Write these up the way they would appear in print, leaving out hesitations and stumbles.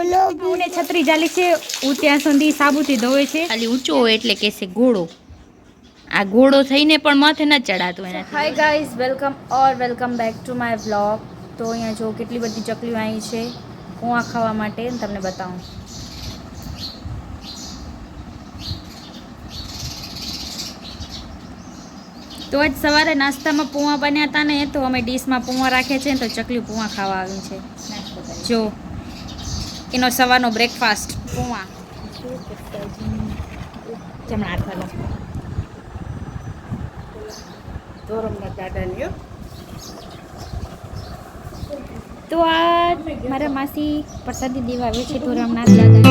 ઉને છત્રી જાલી છે હું ત્યાં સુધી સાબુથી ધોવે છે ખાલી ઊંચો હોય એટલે કહેશે ઘોડો. આ ઘોડો થઈને પણ માથે ન ચડાતો એના. Hi guys, welcome back to my vlog. તો અહીંયા જો કેટલી બધી ચકલીઓ આવી છે પૌવા ખાવા માટે, તમને બતાવું. તો આજ સવારે નાસ્તામાં પૌવા બન્યા હતા ને, તો અમે ડીશમાં પૌવા રાખ્યા છે, તો ચકલીઓ પૌવા ખાવા આવી છે. જો એનો સવારનો બ્રેકફાસ્ટ પૌવા. જમણા હાથવાળો તો આ મારા માસી પ્રસાદી દેવા આવે છે ધોરમનાથ દાદા.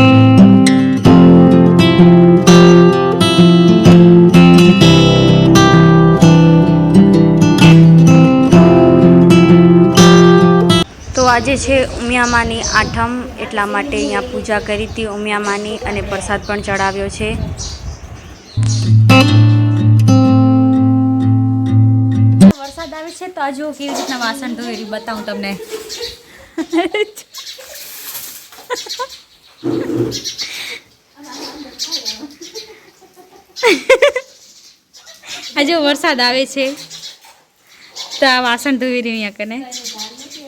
તો આજે છે ઉમિયામાની આઠમ, એટલા માટે અહીંયા પૂજા કરી હતી ઉમિયામાની અને પ્રસાદ પણ ચડાવ્યો છે. વરસાદ આવે છે તો આ જો કેવી રીતના વાસણ ધોઈ બતાવું તમને. આ જો વરસાદ આવે છે તો આ વાસણ ધોઈ રહ્યું અહીંયા કને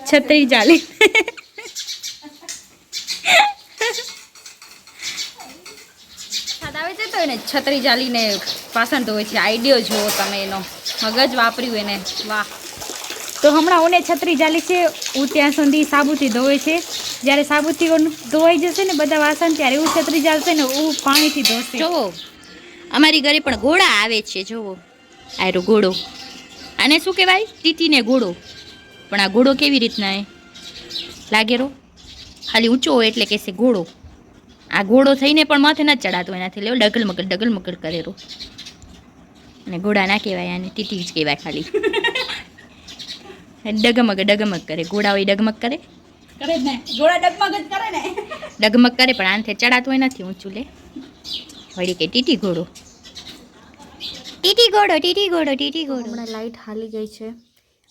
છત્રી ચાલી. વરસાદ આવે છે તો એને છત્રી ચાલીને વાસણ ધોવે છે. આઈડિયો જુઓ તમે એનો, મગજ વાપર્યું એને, વાહ. તો હમણાં ઓને છત્રી ચાલી છે હું ત્યાં સુધી સાબુથી ધોવે છે. જ્યારે સાબુથી ધોવાઈ જશે ને બધા વાસણ, ત્યારે એવું છત્રી ચાલશે ને હું પાણીથી ધોશે. જોવો અમારી ઘરે પણ ઘોડા આવે છે. જોવો આયરો ઘોડો, આને શું કહેવાય? ટીટીને ઘોડો. પણ આ ઘોડો કેવી રીતના એ લાગેરો? ખાલી ઊંચો હોય એટલે કહેશે ઘોડો. આ ઘોડો થઈને પણ માથે ન ચડાતો એનાથી, લેવો ડગલ મગલ કરેરો. અને ઘોડા ના કહેવાય, આને ટીટી જ કહેવાય. ખાલી ડગમગ કરે. ઘોડા હોય ડગમગ કરે ને, ઘોડા ડગમગ જ કરે ને, ડગમગ કરે, પણ આનાથી ચડાતો હોય નથી ઊંચું. લે વળી કે ટીટી ઘોડો. હમણાં લાઇટ હાલી ગઈ છે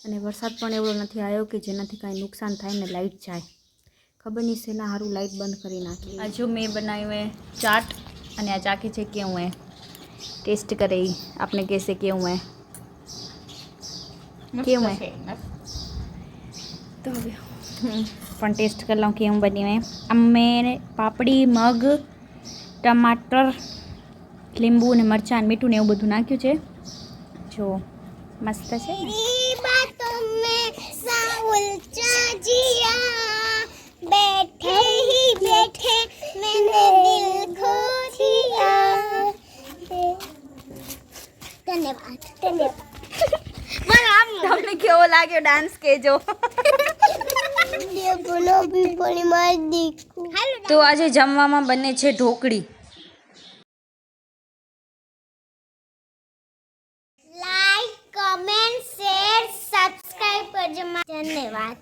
અને વરસાદ પણ એવડો નથી આવ્યો કે જેનાથી કાંઈ નુકસાન થાય ને લાઇટ જાય. ખબર નહીં શેના સારું લાઇટ બંધ કરી નાખી. આ જો મેં બનાવ્યું है ચાટ, અને આ ચાખી છે કેવું है, ટેસ્ટ કરે આપને कैसे કેવું है, કેવું है. તો પણ ટેસ્ટ કરી લઉં કેવું બન્યું है. અમે પાપડી, મગ, ટમાટર, લીંબુ અને મરચાં, મીઠું ને એવું બધું નાખ્યું છે. જો મસ્ત છે. बैठे ही बैठे मैंने दिल खो दिया. धन्यवाद. તમને કેવો લાગ્યો ડાન્સ કેજો. તો આજે જમવામાં બને છે ઢોકળી. लाइक, कमेंट, शेयर, सब्सक्राइब करजो. धन्यवाद.